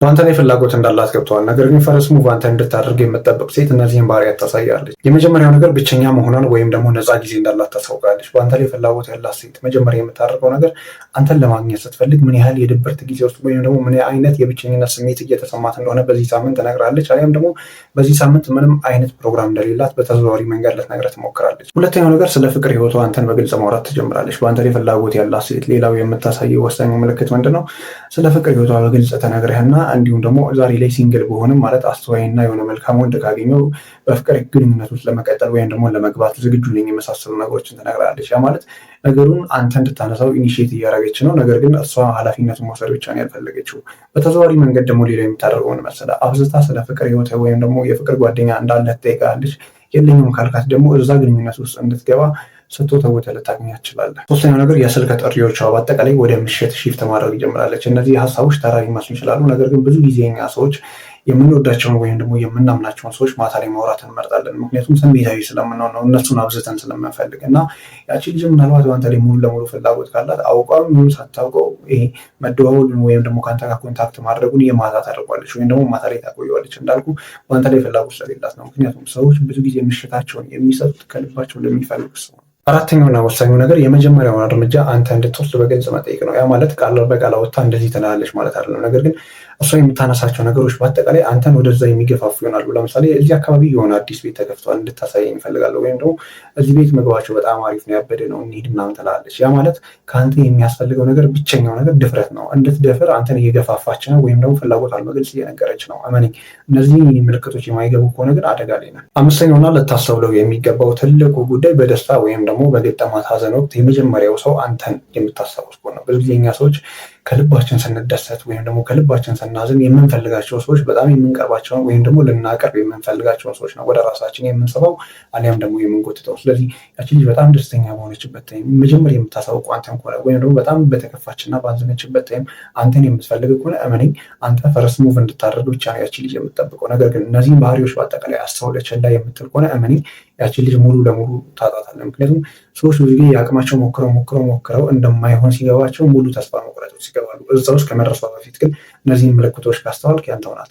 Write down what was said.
በአንተ ላይ ፍላጎት እንዳላት ገብተዋል። ነገር ግን ፈረስ ሙቭ አንተ እንድታደርግ የምትጠብቅ ሴት እነዚህን ባህሪያት ታሳያለች። የመጀመሪያው ነገር ብቸኛ መሆኗን ወይም ደግሞ ነፃ ጊዜ እንዳላት ታሳውቃለች። በአንተ ላይ ፍላጎት ያላት ሴት መጀመሪያ የምታደርገው ነገር አንተን ለማግኘት ስትፈልግ ምን ያህል የድብርት ጊዜ ውስጥ ወይም ደግሞ ምን አይነት የብቸኝነት ስሜት እየተሰማት እንደሆነ በዚህ ሳምንት ትነግራለች። አሊያም ደግሞ በዚህ ሳምንት ምንም አይነት ፕሮግራም እንደሌላት በተዘዋዋሪ መንገድ ልትነግርህ ትሞክራለች። ሁለተኛው ነገር ስለ ፍቅር ህይወቷ አንተን በግልጽ ማውራት ትጀምራለች። በአንተ ላይ ፍላጎት ያላት ሴት ሌላው የምታሳየው ወሳኙ ምልክት ምንድን ነው? ስለ ፍቅር ህይወቷ በግልጽ ተነግረህና እንዲሁም ደግሞ ዛሬ ላይ ሲንግል በሆንም ማለት አስተዋይና የሆነ መልካም ወንድ ካገኘው በፍቅር ግንኙነት ውስጥ ለመቀጠል ወይም ደግሞ ለመግባት ዝግጁ ነኝ የመሳሰሉ ነገሮችን ትነግራለች። ያ ማለት ነገሩን አንተ እንድታነሳው ኢኒሺየት እያደረገች ነው። ነገር ግን እሷ ኃላፊነቱን መውሰድ ብቻ ነው ያልፈለገችው። በተዘዋዋሪ መንገድ ደግሞ ሌላ የምታደርገውን መሰለህ? አብዝታ ስለ ፍቅር ህይወት ወይም ደግሞ የፍቅር ጓደኛ እንዳለ ትጠይቃለች። የለኝም ካልካት ደግሞ እዛ ግንኙነት ውስጥ እንድትገባ ስትወተውት ልታገኛት ትችላለህ። ሶስተኛው ነገር የስልክ ጥሪዎቿ በአጠቃላይ ወደ ምሽት ሺፍት ማድረግ ይጀምራለች። እነዚህ ሀሳቦች ተራ ሊመስሉ ይችላሉ። ነገር ግን ብዙ ጊዜ እኛ ሰዎች የምንወዳቸውን ወይም ደግሞ የምናምናቸውን ሰዎች ማታ ላይ ማውራት እንመርጣለን። ምክንያቱም ስሜታዊ ስለምንሆን ነው፣ እነሱን አብዝተን ስለምንፈልግ እና ያቺ ልጅ ምናልባት በአንተ ላይ ሙሉ ለሙሉ ፍላጎት ካላት አውቋም ይሁን ሳታውቀው ይሄ መደዋወሉን ወይም ደግሞ ከአንተ ጋር ኮንታክት ማድረጉን የማታ ታደርጓለች ወይም ደግሞ ማታ ላይ ታቆየዋለች። እንዳልኩ በአንተ ላይ ፍላጎት ስለሌላት ነው። ምክንያቱም ሰዎች ብዙ ጊዜ ምሽታቸውን የሚሰጡት ከልባቸው ለሚፈልጉ ሰው። አራተኛውና ወሳኙ ነገር የመጀመሪያውን እርምጃ አንተ እንድትወስድ በግልጽ መጠየቅ ነው። ያ ማለት ቃል በቃል ወጥታ እንደዚህ ትላለች ማለት አይደለም። ነገር ግን እሷ የምታነሳቸው ነገሮች በአጠቃላይ አንተን ወደዛ የሚገፋፉ ይሆናሉ። ለምሳሌ እዚህ አካባቢ የሆነ አዲስ ቤት ተከፍቷል እንድታሳየኝ እፈልጋለሁ፣ ወይም ደግሞ እዚህ ቤት ምግባቸው በጣም አሪፍ ነው ያበደ ነው እንሂድ ምናምን ትላለች። ያ ማለት ከአንተ የሚያስፈልገው ነገር ብቸኛው ነገር ድፍረት ነው። እንድትደፍር አንተን እየገፋፋች ነው፣ ወይም ደግሞ ፍላጎቷን በግልጽ እየነገረች ነው። እመነኝ፣ እነዚህ ምልክቶች የማይገቡ ከሆነ ግን አደጋ ላይ ነን። አምስተኛውና ልታስተውለው የሚገባው ትልቁ ጉዳይ በደስታ ወይም ደግሞ በገጠማት ሀዘን ወቅት የመጀመሪያው ሰው አንተን የምታስታውስ ከሆነ ብዙ ጊዜ እኛ ሰዎች ከልባችን ስንደሰት ወይም ደግሞ ከልባችን ስናዝን የምንፈልጋቸው ሰዎች በጣም የምንቀርባቸውን ወይም ደግሞ ልናቀርብ የምንፈልጋቸውን ሰዎች ነው ወደ ራሳችን የምንስበው አሊያም ደግሞ የምንጎትተው። ስለዚህ ያቺ ልጅ በጣም ደስተኛ በሆነችበት ታይም መጀመሪያ የምታሳውቁ አንተን ከሆነ ወይም ደግሞ በጣም በተከፋችና ባዘነችበት ታይም አንተን የምትፈልግ ከሆነ እመነኝ፣ አንተ ፈረስ ሙቭ እንድታደርግ ብቻ ነው ያቺ ልጅ የምትጠብቀው። ነገር ግን እነዚህን ባህሪዎች በአጠቃላይ አስተውለች ላይ የምትል ከሆነ እመነኝ፣ ያቺ ልጅ ሙሉ ለሙሉ ታጣታለህ። ምክንያቱም ሰዎች ብዙ ጊዜ የአቅማቸው ሞክረው እንደማይሆን ሲገባቸው ሙሉ ተስፋ መቁረጥ ይገባሉ። እዛ ውስጥ ከመድረሷ በፊት ግን እነዚህን ምልክቶች ካስተዋልክ ያንተው ናት።